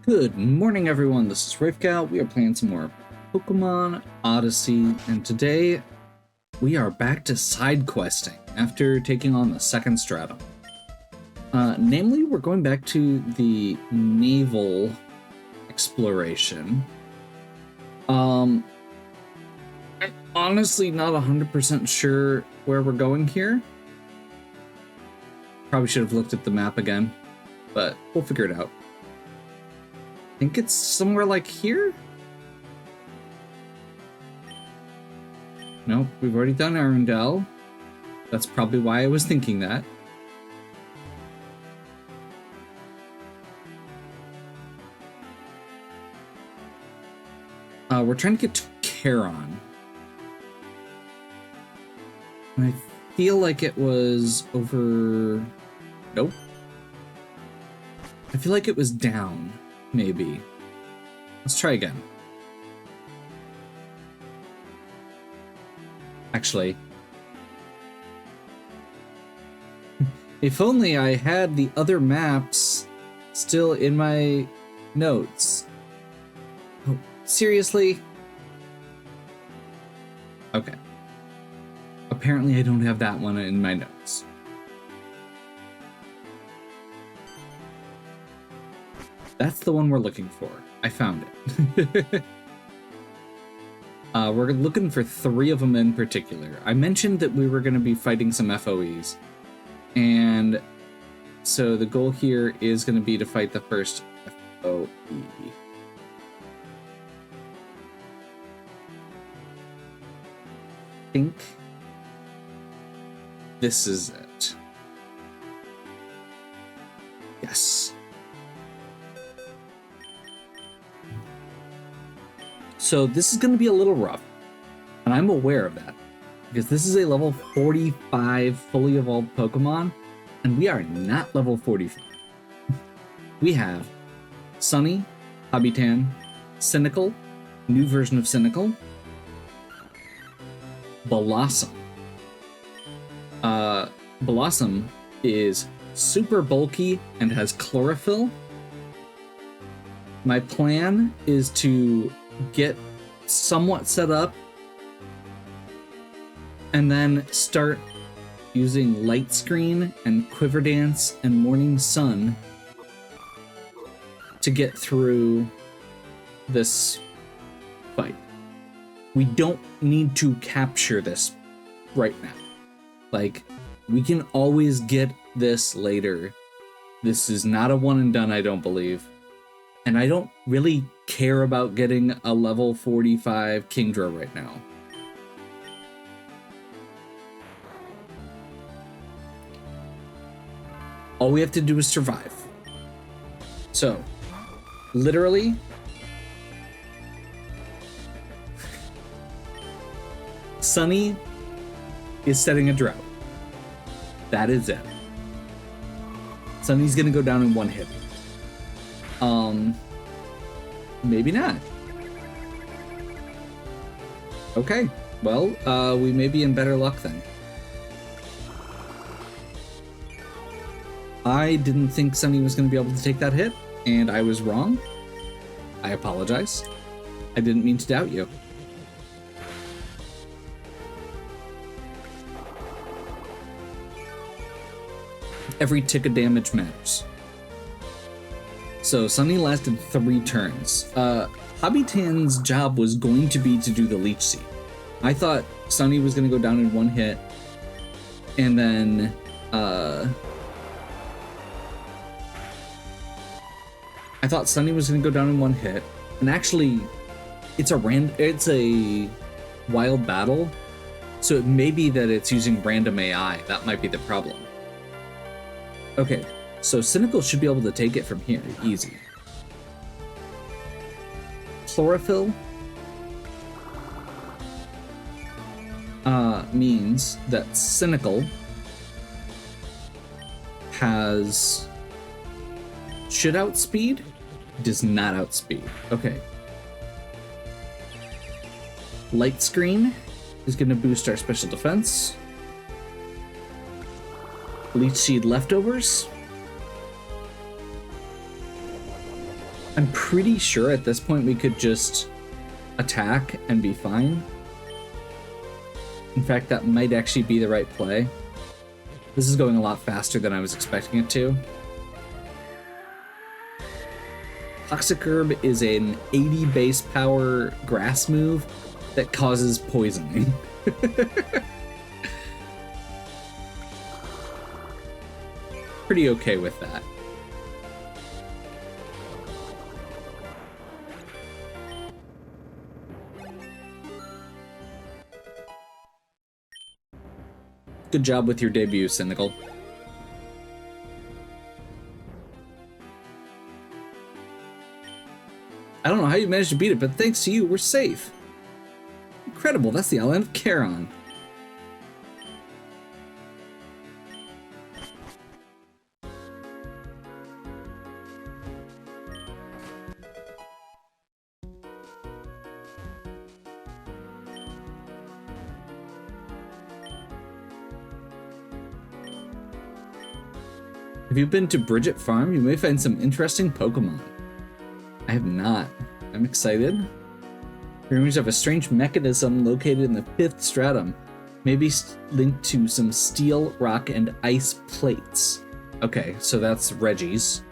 Good morning, everyone. This is Rifka. We are playing some more Pokémon Odyssey, and today we are back to side questing after taking on the second stratum. Namely, we're going back to the naval exploration. I'm honestly not 100% sure where we're going here. Probably should have looked at the map again, but we'll figure it out. I think it's somewhere like here? Nope, we've already done Arundel. That's probably why I was thinking that. We're trying to get to Charon. And I feel like it was over... Nope. I feel like it was down. Maybe. Let's try again. Actually, if only I had the other maps still in my notes. Oh, seriously? Okay. Apparently I don't have that one in my notes. That's the one we're looking for. I found it. We're looking for 3 of them in particular. I mentioned that we were going to be fighting some FOEs. And so the goal here is going to be to fight the first FOE. I think this is it. Yes. So this is going to be a little rough, and I'm aware of that, because this is a level 45 fully evolved Pokemon, and we are not level 45. We have Sunny, Habitan, Cynical, new version of Cynical, Blossom. Blossom is super bulky and has chlorophyll. My plan is to get somewhat set up and then start using Light Screen and Quiver Dance and Morning Sun to get through this fight. We don't need to capture this right now. Like, we can always get this later. This is not a one and done, I don't believe. And I don't really care about getting a level 45 Kingdra right now. All we have to do is survive. So, literally, Sunny is setting a drought. That is it. Sunny's gonna go down in one hit. Maybe not. Okay, well, we may be in better luck then. I didn't think Sunny was going to be able to take that hit, and I was wrong. I apologize. I didn't mean to doubt you. Every tick of damage matters. So Sunny lasted 3 turns. Habitan's job was going to be to do the Leech Seed. I thought Sunny was going to go down in 1 hit, and then I thought Sunny was going to go down in 1 hit, and actually, it's a wild battle, so it may be that it's using random AI. That might be the problem. Okay. So Cynical should be able to take it from here, easy. Chlorophyll means that Cynical should outspeed, does not outspeed. Okay. Light Screen is going to boost our special defense. Leech Seed leftovers. I'm pretty sure at this point we could just attack and be fine. In fact, that might actually be the right play. This is going a lot faster than I was expecting it to. Toxic Herb is an 80 base power grass move that causes poisoning. Pretty okay with that. Good job with your debut, Cynical. I don't know how you managed to beat it, but thanks to you, we're safe. Incredible, that's the island of Charon. If you've been to Bridget Farm, you may find some interesting Pokemon. I have not. I'm excited. Rumors of a strange mechanism located in the 5th stratum, maybe linked to some steel, rock, and ice plates. Okay, so that's Reggie's.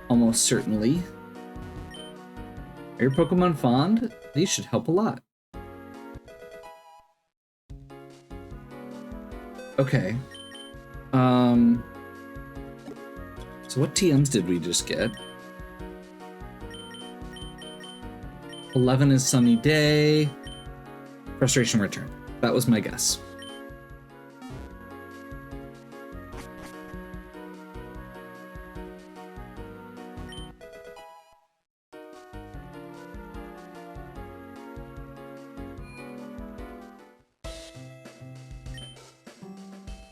Almost certainly. Are your Pokemon fond? These should help a lot. Okay. So what TMs did we just get? 11 is sunny day. Frustration return. That was my guess.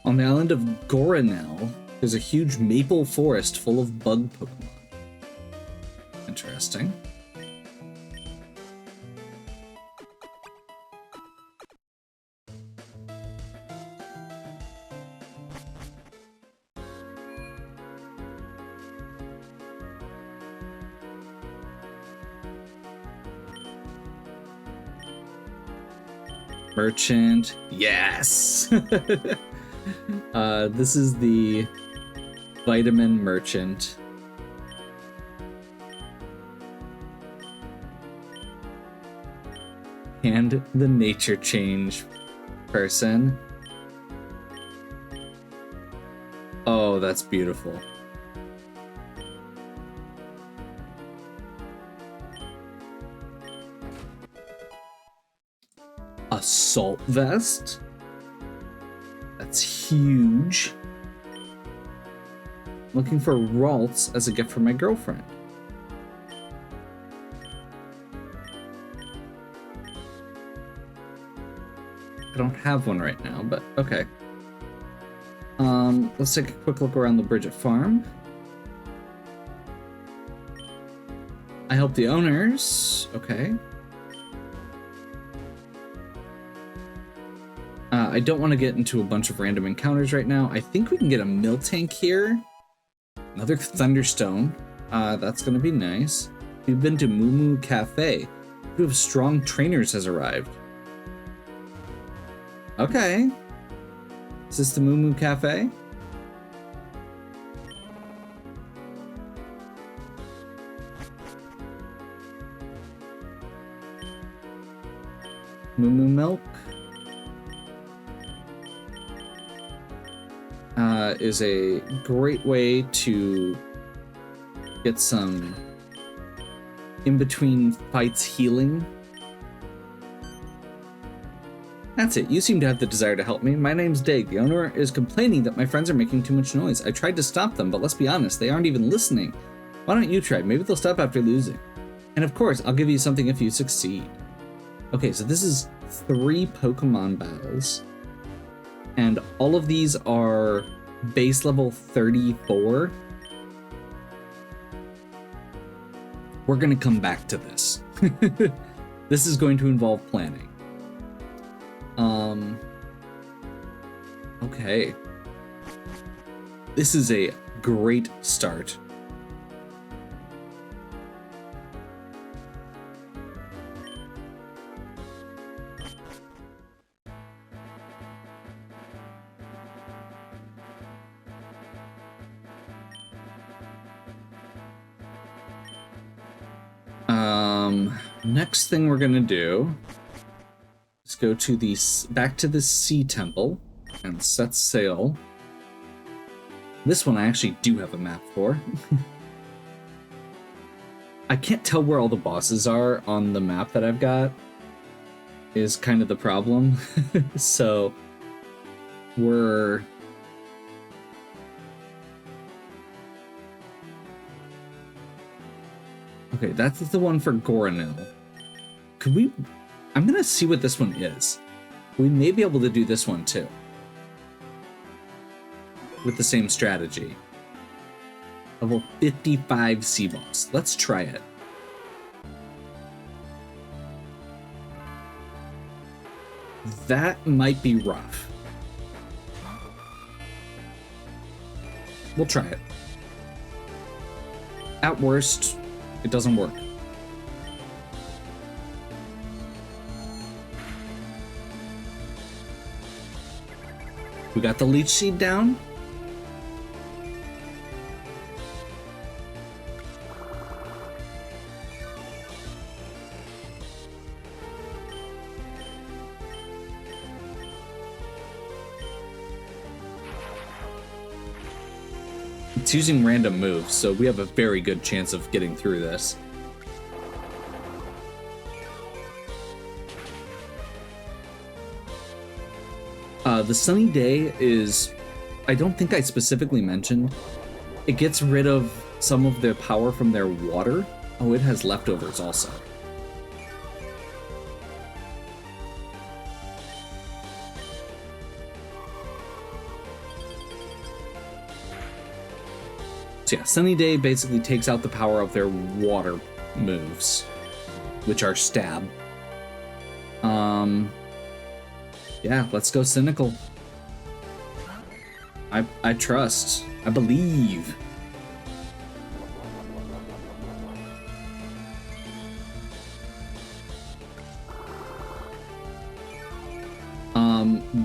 On the island of Goranel, there's a huge maple forest full of bug Pokemon. Interesting. Merchant. Yes! This is the Vitamin Merchant. And the Nature Change person. Oh, that's beautiful. Assault Vest. That's huge. Looking for Ralts as a gift for my girlfriend. I don't have one right now, but okay. Let's take a quick look around the Bridget Farm. I help the owners. Okay. I don't want to get into a bunch of random encounters right now. I think we can get a Miltank here. Another Thunderstone. That's going to be nice. We've been to Moo Moo Cafe. A group of strong trainers has arrived. Okay. Is this the Moo Moo Cafe? Moo Moo Milk. Is a great way to get some in-between fights healing. That's it. You seem to have the desire to help me. My name's Dag. The owner is complaining that my friends are making too much noise. I tried to stop them, but let's be honest, they aren't even listening. Why don't you try? Maybe they'll stop after losing. And of course, I'll give you something if you succeed. Okay, so this is 3 Pokemon battles. And all of these are base level 34. We're going to come back to this. This is going to involve planning. Okay. This is a great start. Next thing we're gonna do is go to the back to the sea temple and set sail. This one I actually do have a map for. I can't tell where all the bosses are on the map that I've got, is kind of the problem. So we're okay, that's the one for Goranil. Could we... I'm gonna see what this one is. We may be able to do this one too. With the same strategy. Level 55 sea boss. Let's try it. That might be rough. We'll try it. At worst, it doesn't work. We got the leech seed down. It's using random moves, so we have a very good chance of getting through this. The sunny day is, I don't think I specifically mentioned, it gets rid of some of their power from their water. Oh, it has leftovers also. So yeah, sunny day basically takes out the power of their water moves, which are stab. Yeah, let's go cynical. I trust. I believe.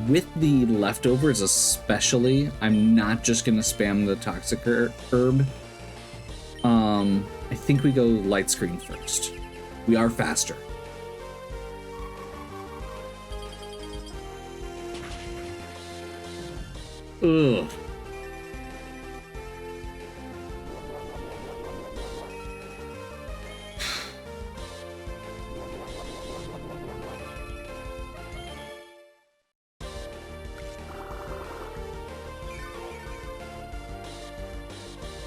With the leftovers especially, I'm not just gonna spam the toxic herb. I think we go light screen first. We are faster. Ugh.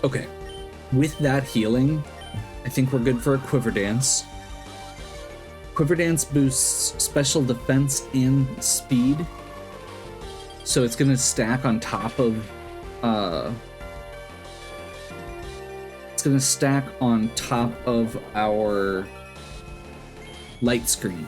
Okay, with that healing, I think we're good for a Quiver Dance. Quiver Dance boosts special defense and speed. So it's gonna stack on top of, it's gonna stack on top of our light screen.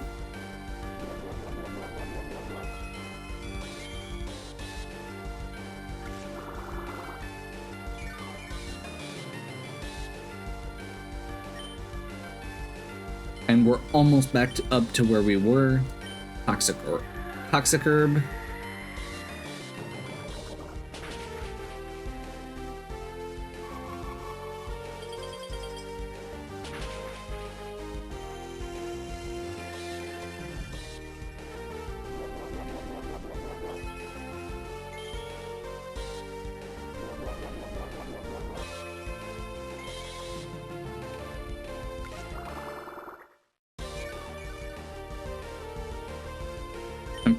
And we're almost back up to where we were. Toxic herb.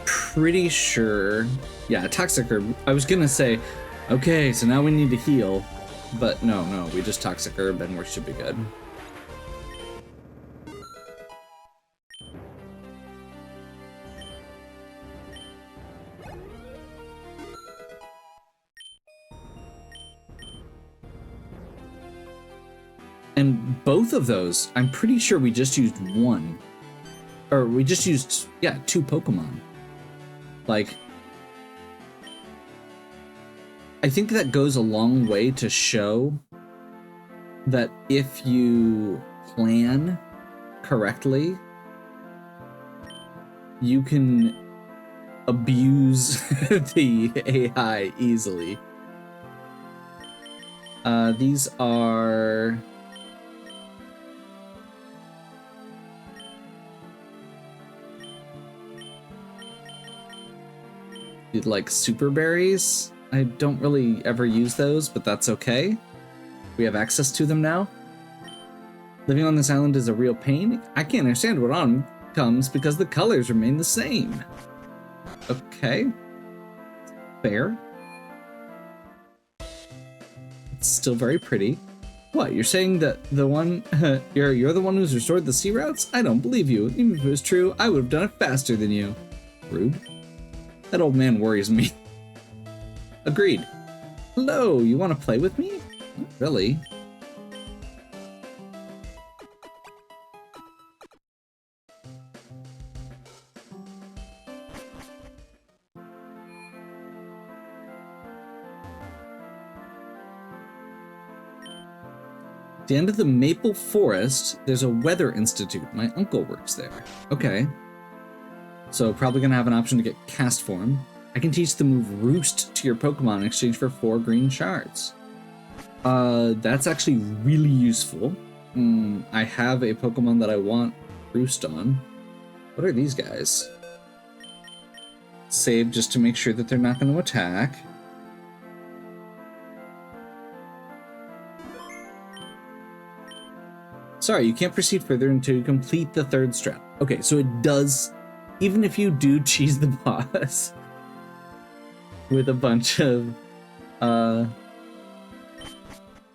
Pretty sure, yeah, toxic herb. I was gonna say, okay, so now we need to heal, but no, we just toxic herb and we should be good. And both of those, I'm pretty sure we just used one, or we just used, yeah, 2 Pokemon. Like, I think that goes a long way to show that if you plan correctly, you can abuse the AI easily. These are... like super berries. I don't really ever use those, but that's okay. We have access to them now. Living on this island is a real pain. I can't understand what autumn comes because the colors remain the same. Okay. Fair. It's still very pretty. What, you're saying that the one you're the one who's restored the sea routes? I don't believe you. Even if it was true, I would have done it faster than you. Rude. That old man worries me. Agreed. Hello, you want to play with me? Not really. At the end of the Maple Forest, there's a weather institute. My uncle works there. Okay. So probably gonna have an option to get cast form. I can teach the move Roost to your Pokemon in exchange for 4 green shards. That's actually really useful. I have a Pokemon that I want Roost on. What are these guys? Save just to make sure that they're not going to attack. Sorry, you can't proceed further until you complete the 3rd strat. Okay, so it does, even if you do cheese the boss with a bunch of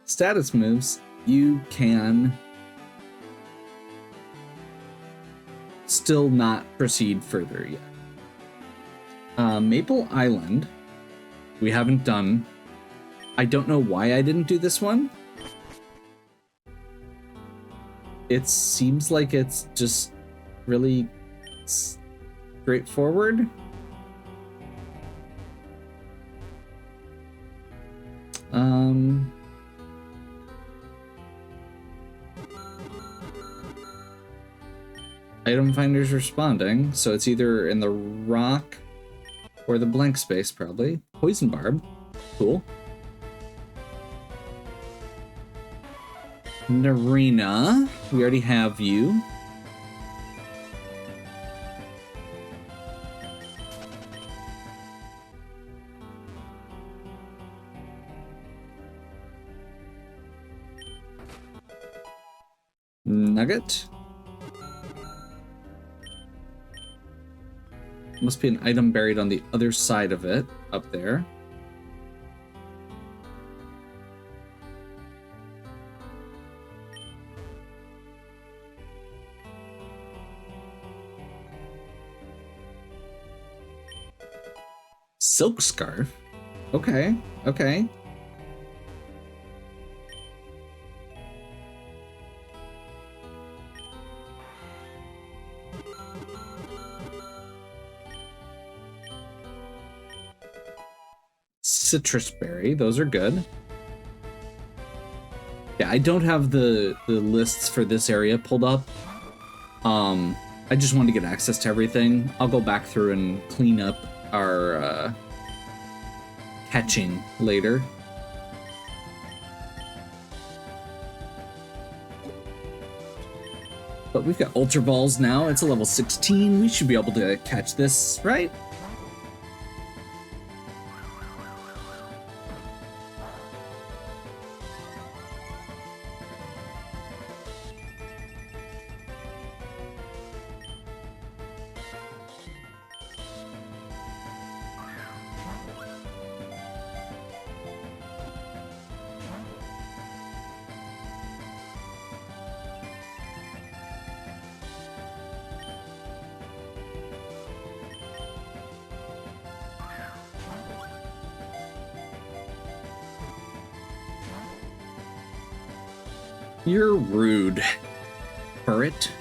status moves, you can still not proceed further yet. Maple Island, we haven't done. I don't know why I didn't do this one. It seems like it's just really straightforward. Item finder's responding, so it's either in the rock or the blank space, probably. Poison barb, cool. Narina, we already have you. Nugget. Must be an item buried on the other side of it, up there. Silk scarf? Okay, okay. Citrus berry, those are good. Yeah, I don't have the lists for this area pulled up. I just wanted to get access to everything. I'll go back through and clean up our catching later. But we've got Ultra Balls now. It's a level 16. We should be able to catch this, right? You're rude, turret.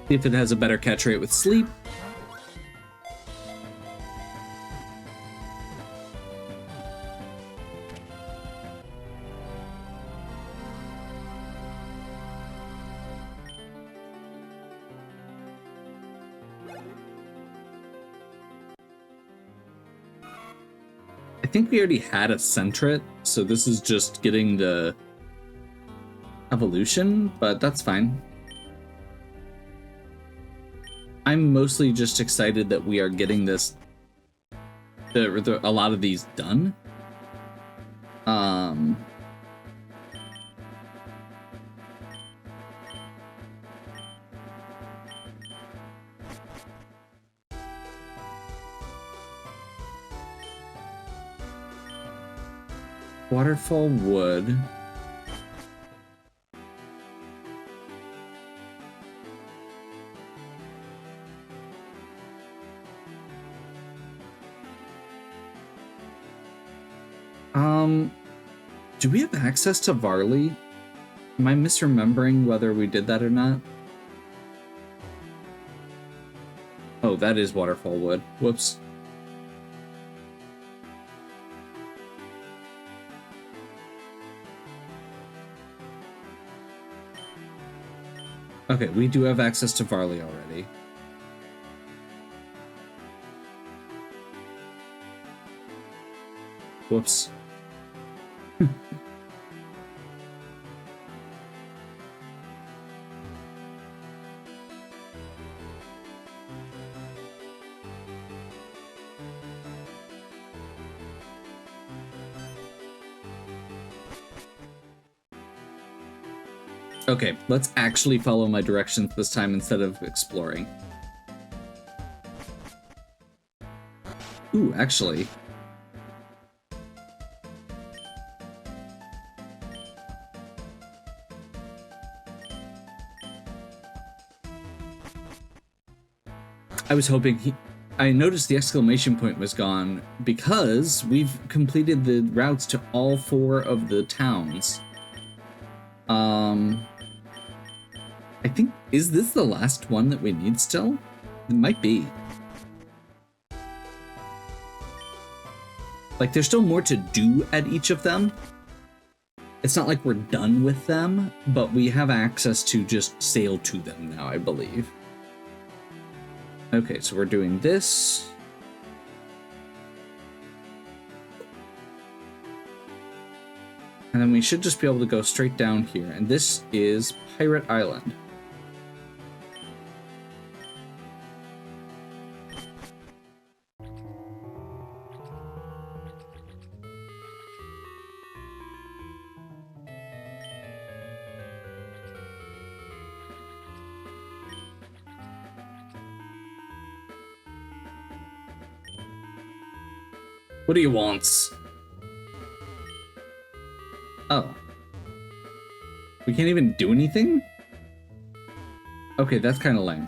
See if it has a better catch rate with sleep. I think we already had a Centret, so this is just getting the evolution, but that's fine. I'm mostly just excited that we are getting this, a lot of these done. Waterfall Wood. Do we have access to Varley? Am I misremembering whether we did that or not? Oh, that is Waterfall Wood. Whoops. Okay, we do have access to Varley already. Whoops. Okay, let's actually follow my directions this time instead of exploring. Ooh, actually. I was hoping I noticed the exclamation point was gone because we've completed the routes to all 4 of the towns. I think, is this the last one that we need still? It might be. Like, there's still more to do at each of them. It's not like we're done with them, but we have access to just sail to them now, I believe. Okay, so we're doing this. And then we should just be able to go straight down here. And this is Pirate Island. What do you want? Oh. We can't even do anything? Okay, that's kind of lame.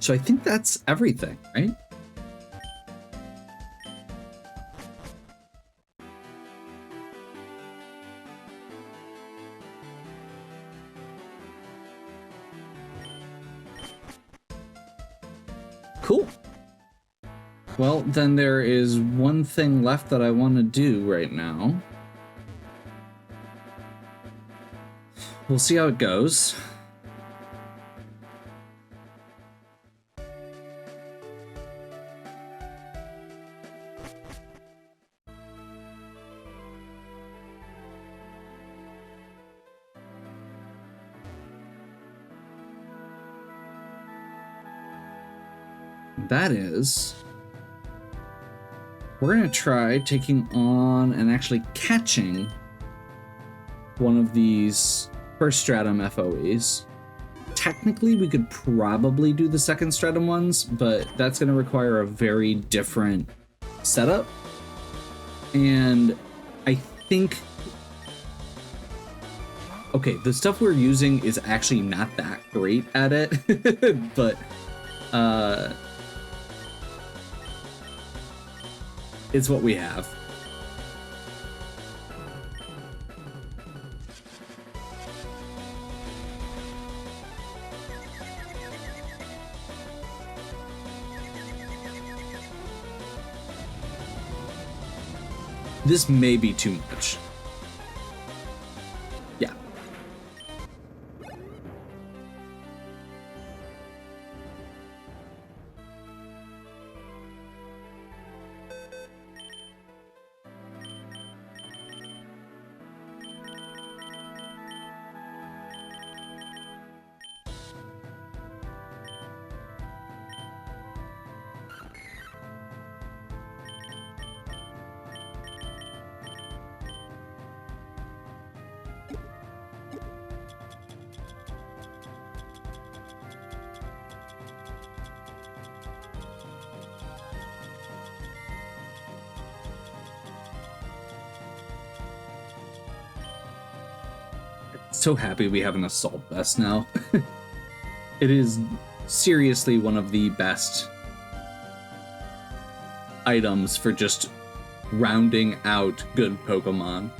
So I think that's everything, right? Cool. Well, then there is one thing left that I want to do right now. We'll see how it goes. That is, we're going to try taking on and actually catching one of these first stratum FOEs. Technically, we could probably do the second stratum ones, but that's going to require a very different setup. And I think, okay, the stuff we're using is actually not that great at it, but it's what we have. This may be too much. Yeah. So happy we have an assault vest now. It is seriously one of the best items for just rounding out good Pokemon.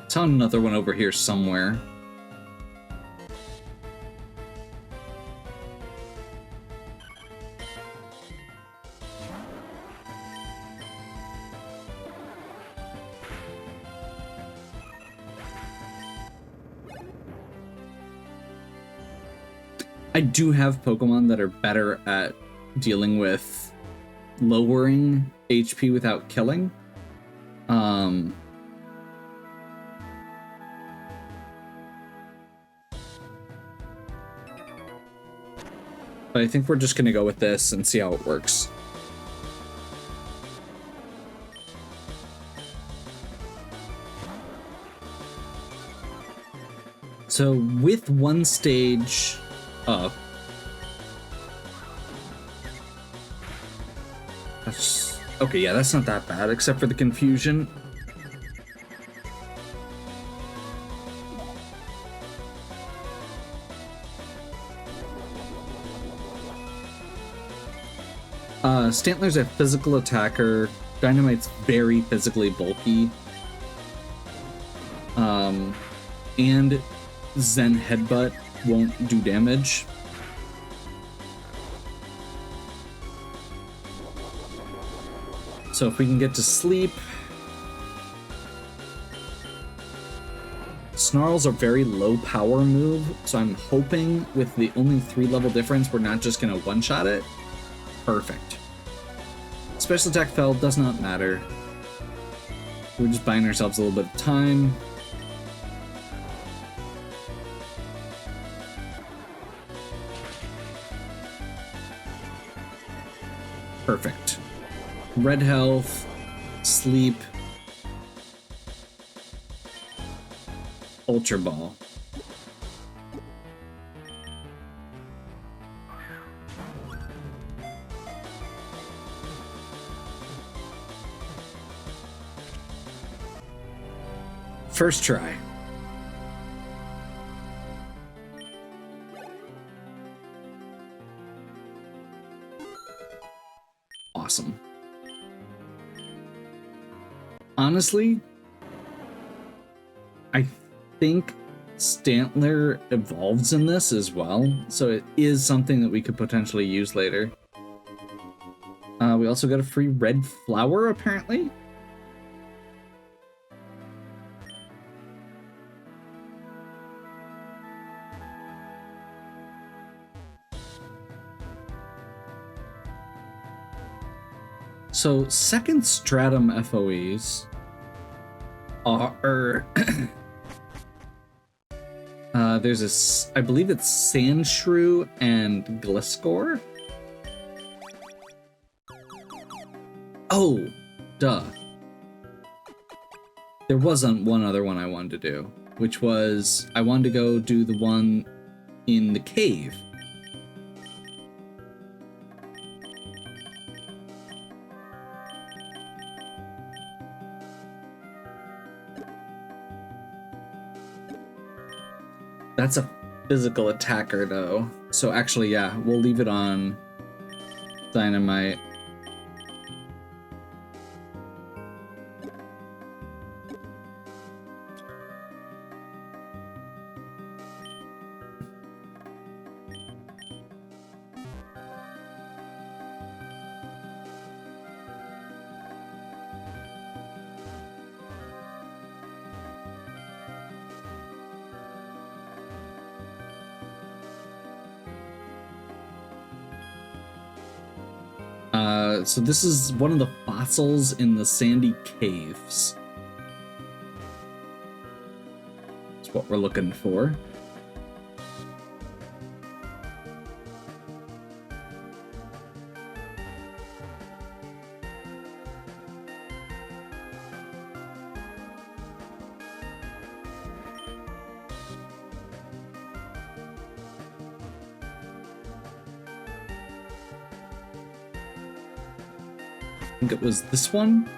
Saw another one over here somewhere. I do have Pokemon that are better at dealing with lowering HP without killing. But I think we're just gonna go with this and see how it works. So with one stage up, that's okay. Yeah, that's not that bad, except for the confusion. Stantler's a physical attacker. Dynamite's very physically bulky. And Zen Headbutt won't do damage. So if we can get to sleep. Snarl's a very low power move, so I'm hoping with the only 3-level difference, we're not just gonna one-shot it. Perfect. Special attack fell, does not matter. We're just buying ourselves a little bit of time. Perfect. Red health, sleep, Ultra Ball. First try. Awesome. Honestly, I think Stantler evolves in this as well, so it is something that we could potentially use later. We also got a free red flower, apparently. So second stratum FOEs are there's I believe it's Sandshrew and Gliscor. Oh, duh. There wasn't one other one I wanted to do, which was I wanted to go do the one in the cave. That's a physical attacker, though. So actually, yeah, we'll leave it on Dynamite. So this is one of the fossils in the sandy caves. That's what we're looking for. I think it was this one.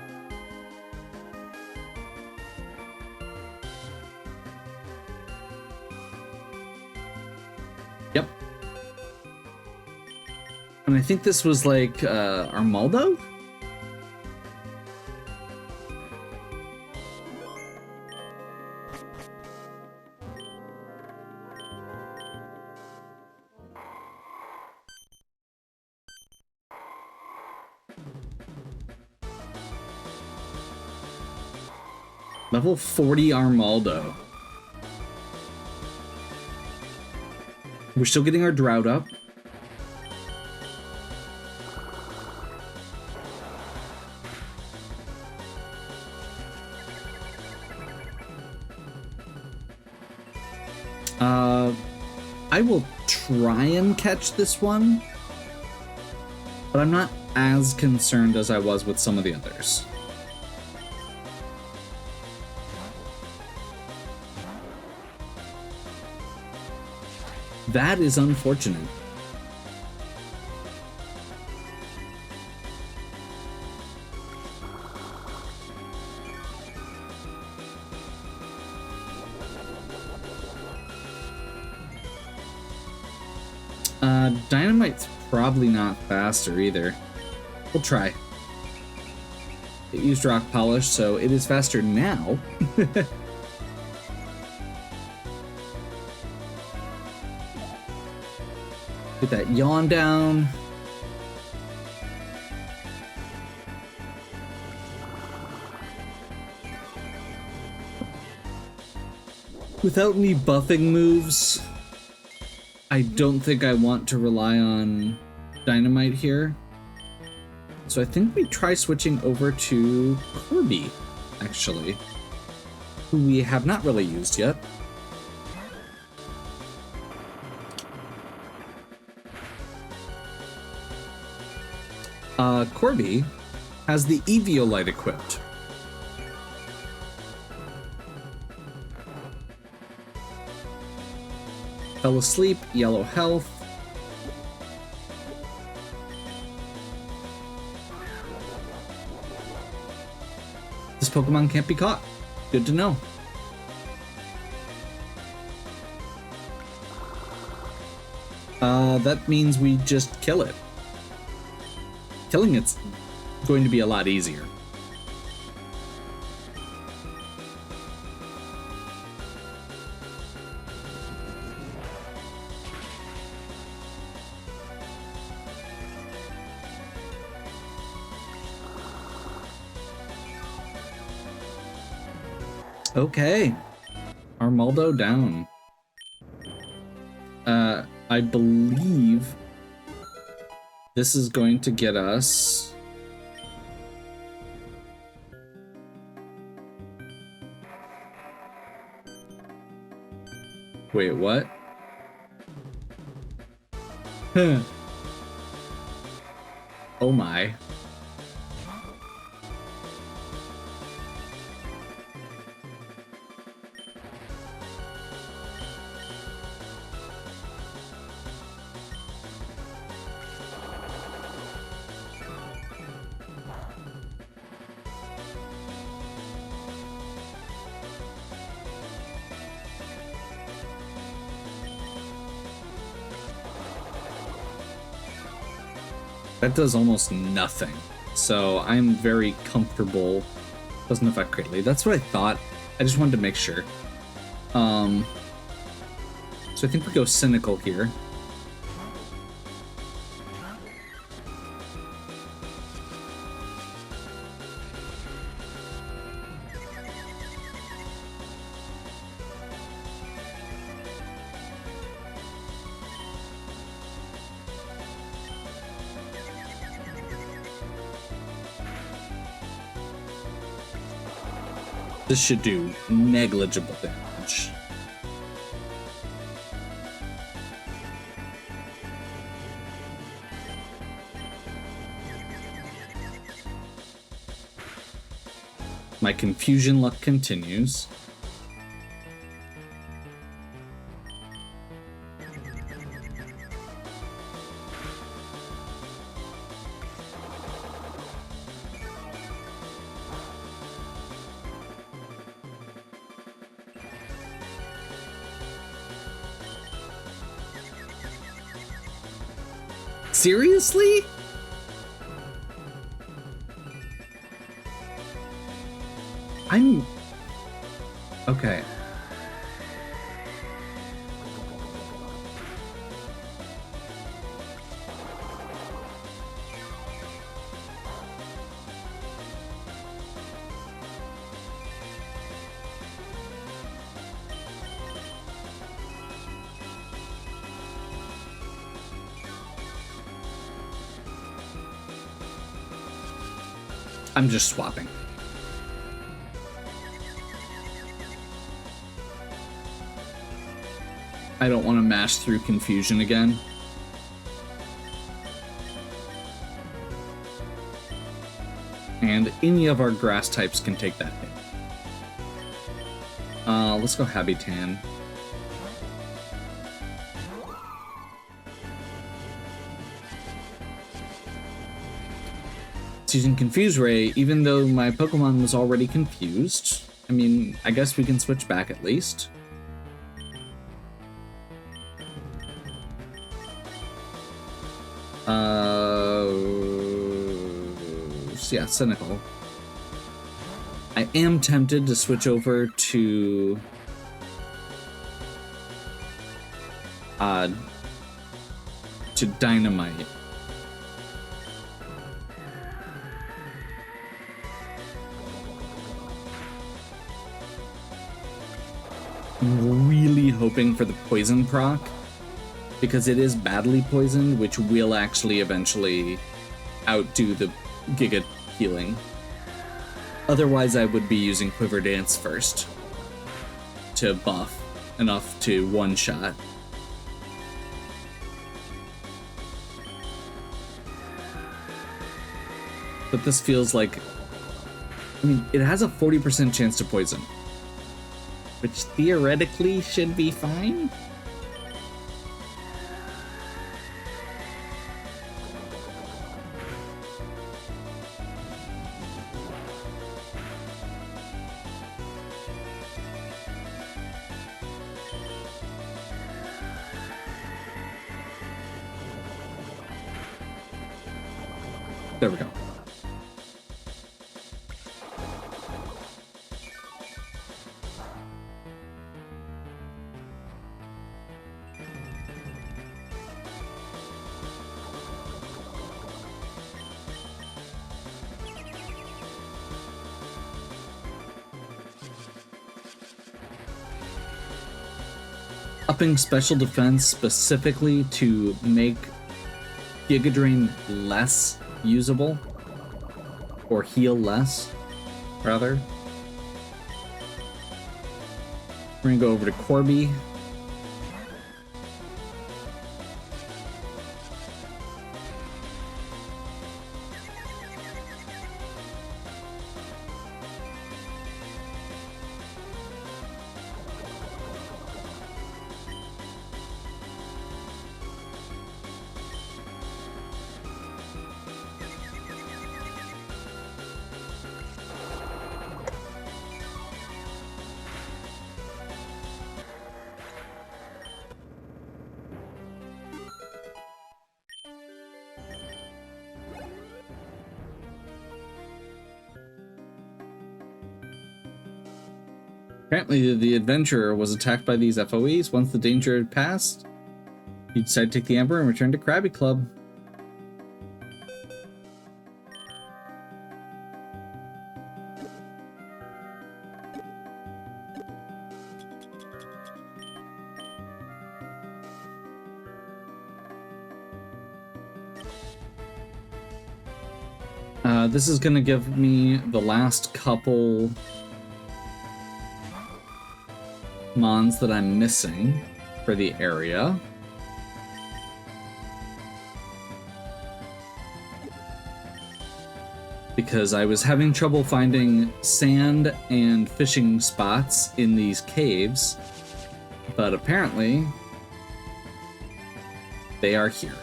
Yep. And I think this was like Armaldo? Level 40 Armaldo. We're still getting our drought up. I will try and catch this one, but I'm not as concerned as I was with some of the others. That is unfortunate. Dynamite's probably not faster either. We'll try. It used rock polish, so it is faster now. Get that yawn down. Without any buffing moves, I don't think I want to rely on Dynamite here. So I think we try switching over to Kirby, actually, who we have not really used yet. Corby has the Eviolite equipped. Fell asleep, yellow health. This Pokemon can't be caught. Good to know. That means we just kill it. Killing it's going to be a lot easier. Okay. Armaldo down. I believe this is going to get us... Wait, what? Oh my. That does almost nothing. So I'm very comfortable. Doesn't affect greatly. That's what I thought. I just wanted to make sure. So I think we go cynical here. This should do negligible damage. My confusion luck continues. Seriously? I'm... Okay. I'm just swapping. I don't want to mash through confusion again. And any of our grass types can take that hit. Let's go Habitan. It's using Confuse Ray, even though my Pokemon was already confused. I mean, I guess we can switch back at least. So yeah, Cynical. I am tempted to switch over to Dynamite. I'm really hoping for the poison proc, because it is badly poisoned, which will actually eventually outdo the Giga healing. Otherwise, I would be using Quiver Dance first to buff enough to one-shot. But this feels like... I mean, it has a 40% chance to poison, which theoretically should be fine. There we go. Upping special defense specifically to make Giga Drain less usable, or heal less, rather. We're gonna go over to Corby. Apparently, the adventurer was attacked by these FOEs. Once the danger had passed, he decided to take the Emperor and return to Krabby Club. This is going to give me the last couple mons that I'm missing for the area. Because I was having trouble finding sand and fishing spots in these caves, but apparently they are here.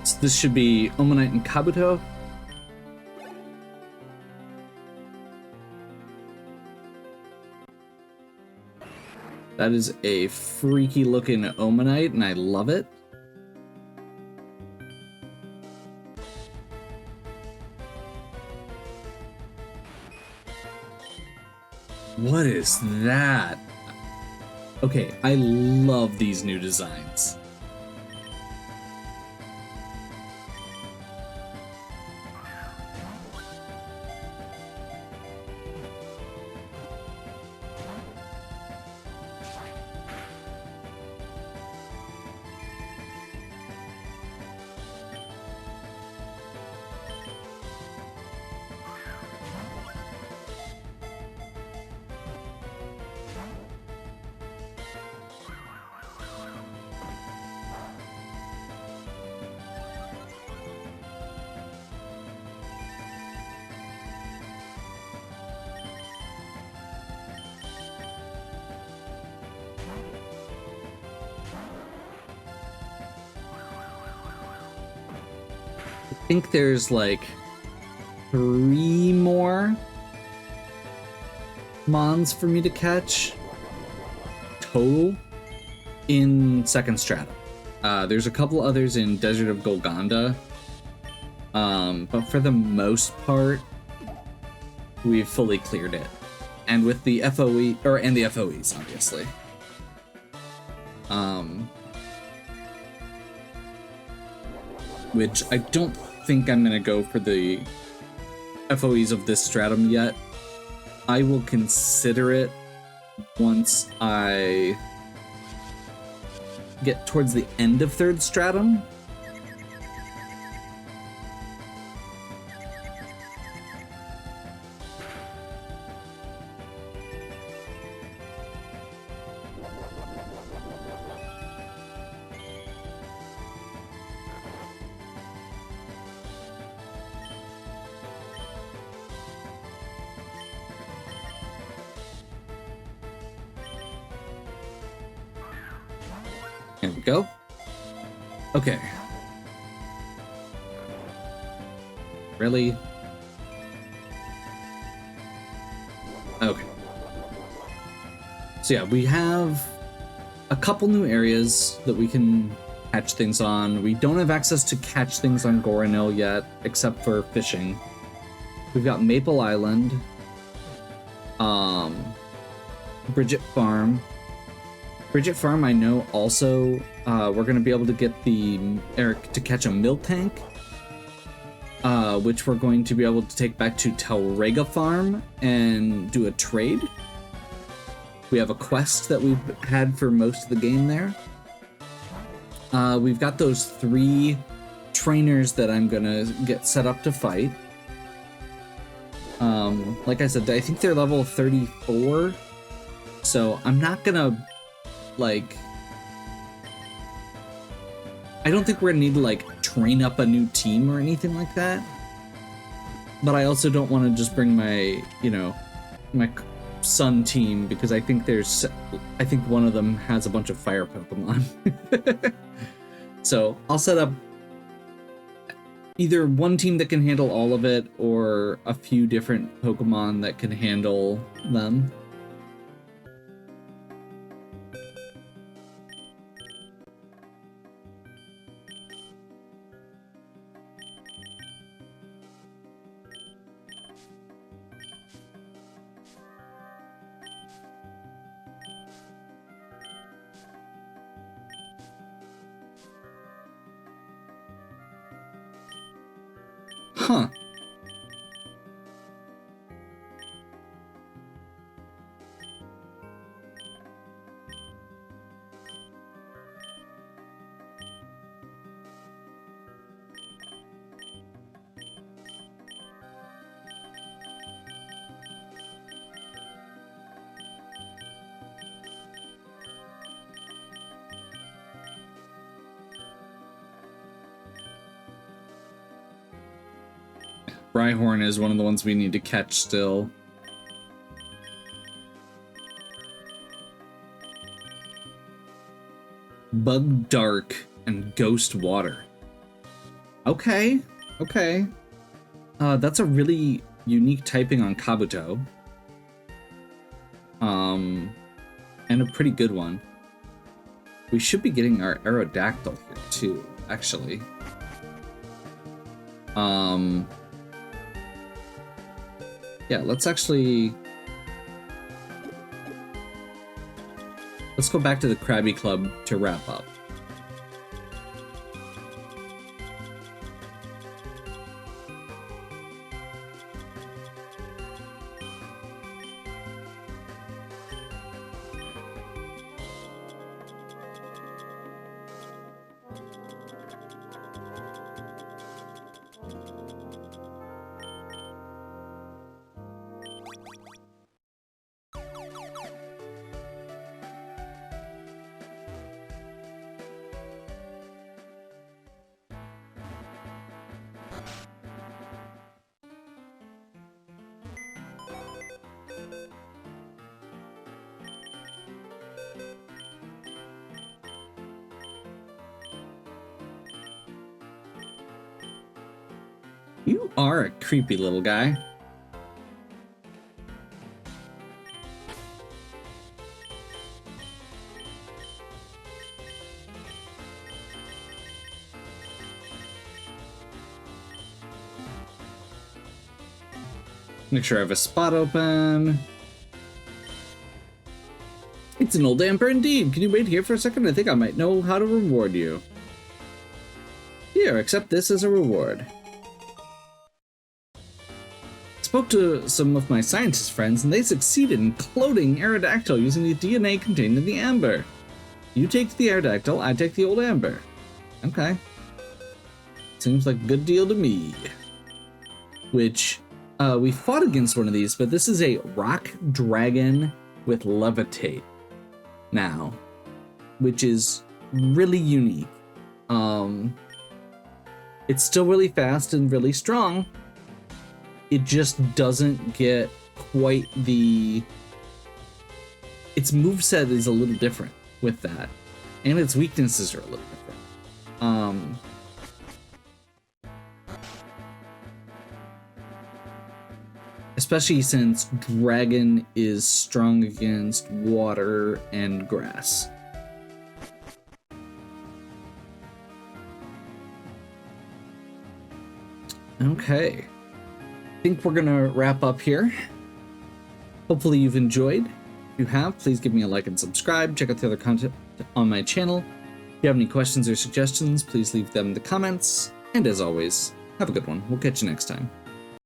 So this should be Omanite and Kabuto. That is a freaky looking Omanite, and I love it. What is that? Okay, I love these new designs. I think there's like 3 more mons for me to catch total in second stratum. There's a couple others in Desert of Golgonda, but for the most part, we've fully cleared it. And with the FOE, and the FOEs, obviously. Which I don't think I'm gonna go for the FOEs of this stratum yet. I will consider it once I get towards the end of third stratum. There we go. Okay. Really? Okay. So yeah, we have a couple new areas that we can catch things on. We don't have access to catch things on Goronil yet, except for fishing. We've got Maple Island, Bridget Farm. Bridget Farm, I know also we're gonna be able to get to catch a milk tank, which we're going to be able to take back to Telrega Farm and do a trade. We have a quest that we've had for most of the game there. We've got those 3 trainers that I'm gonna get set up to fight. Like I said, I think they're level 34, so I'm not gonna like, I don't think we're gonna need to like train up a new team or anything like that. But I also don't want to just bring my, my sun team, because I think one of them has a bunch of fire Pokemon. So I'll set up either one team that can handle all of it, or a few different Pokemon that can handle them. Huh. Rhyhorn is one of the ones we need to catch still. Bug Dark and Ghost Water. Okay, okay. That's a really unique typing on Kabuto. And a pretty good one. We should be getting our Aerodactyl here too, actually. Yeah, let's go back to the Krabby Club to wrap up. You are a creepy little guy. Make sure I have a spot open. It's an old Amber indeed. Can you wait here for a second? I think I might know how to reward you. Here, accept this as a reward. Spoke to some of my scientist friends and they succeeded in cloning Aerodactyl using the DNA contained in the amber. You take the Aerodactyl, I take the old amber. Okay. Seems like a good deal to me. Which, we fought against one of these, but this is a rock dragon with levitate now, which is really unique. It's still really fast and really strong. It just doesn't get quite the... Its moveset is a little different with that. And its weaknesses are a little different. Especially since Dragon is strong against water and grass. Okay. I think we're gonna wrap up here. Hopefully you've enjoyed. If you have, please give me a like and subscribe. Check out the other content on my channel. If you have any questions or suggestions, please leave them in the comments. And as always, have a good one. We'll catch you next time.